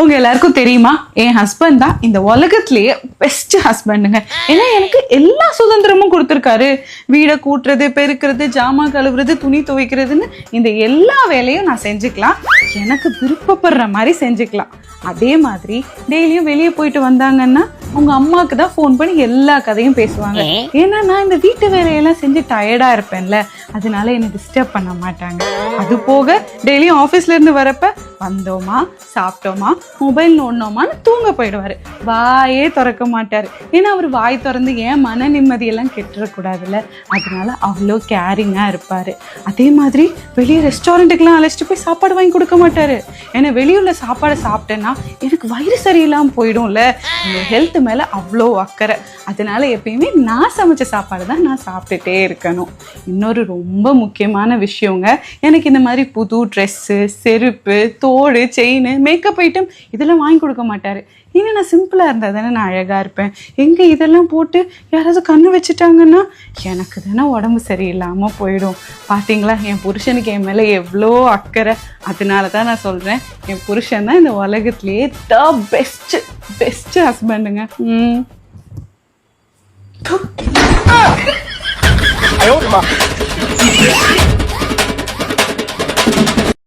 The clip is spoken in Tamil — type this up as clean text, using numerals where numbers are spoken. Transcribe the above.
உங்க எல்லாருக்கும் தெரியுமா, என் ஹஸ்பண்ட் தான் இந்த உலகத்திலேயே பெஸ்ட் ஹஸ்பண்டுங்க. ஏன்னா எனக்கு எல்லா சுதந்திரமும் கொடுத்துருக்காரு. வீடை கூட்டுறது, பெருக்கிறது, ஜாமான் கழுவுறது, துணி துவைக்கிறதுன்னு இந்த எல்லா வேலையும் நான் செஞ்சுக்கலாம். எனக்கு விருப்பப்படுற மாதிரி செஞ்சுக்கலாம். அதே மாதிரி டெய்லியும் வெளியே போயிட்டு வந்தாங்கன்னா உங்க அம்மாவுக்கு தான் ஃபோன் பண்ணி எல்லா கதையும் பேசுவாங்க. ஏன்னா நான் இந்த வீட்டு வேலையெல்லாம் செஞ்சு டயர்டா இருப்பேன்ல, அதனால என்னை டிஸ்டர்ப் பண்ண மாட்டாங்க. அது போக டெய்லியும் ஆஃபீஸ்ல இருந்து வரப்ப வந்தோமா, சாப்பிட்டோமா, மொபைல் நோண்டோமான்னு தூங்க போயிடுவாரு. வாயே திறக்க மாட்டாரு. ஏன்னா அவர் வாய் திறந்து ஏன் மன நிம்மதியெல்லாம் கெட்டுறக்கூடாதுல்ல, அதனால அவ்வளோ கேரிங்கா இருப்பாரு. அதே மாதிரி வெளியே ரெஸ்டாரண்ட்டுக்கெல்லாம் அழைச்சிட்டு போய் சாப்பாடு வாங்கி கொடுக்க மாட்டாரு. ஏன்னா வெளியுள்ள சாப்பாடை சாப்பிட்டேன்னா எனக்கு வயிறு சரியில்லாமல் போயிடும்ல. ஹெல்த் மேல அவ்வளோ அக்கறை. அதனால எப்பயுமே நான் சமைச்ச சாப்பாடு தான் நான் சாப்பிட்டுட்டே இருக்கணும். இன்னொரு ரொம்ப முக்கியமான விஷயங்க, எனக்கு இந்த மாதிரி புது ட்ரெஸ்ஸு, செருப்பு, தோடு, செயின், மேக்கப் ஐட்டம் இதெல்லாம் வாங்கி கொடுக்க மாட்டாரு. இன்னும் நான் சிம்பிளாக இருந்தால் தானே நான் அழகாக இருப்பேன். எங்கே இதெல்லாம் போட்டு யாராவது கண்ணு வச்சுட்டாங்கன்னா எனக்கு தானே உடம்பு சரியில்லாமல் போயிடும். பார்த்தீங்களா, என் புருஷனுக்கு என் மேலே எவ்வளோ அக்கறை. அதனால தான் நான் சொல்கிறேன், என் புருஷன் தான் இந்த உலகத்துலேயே த பெஸ்ட் ஹஸ்பண்டுங்க.哎呦我的妈！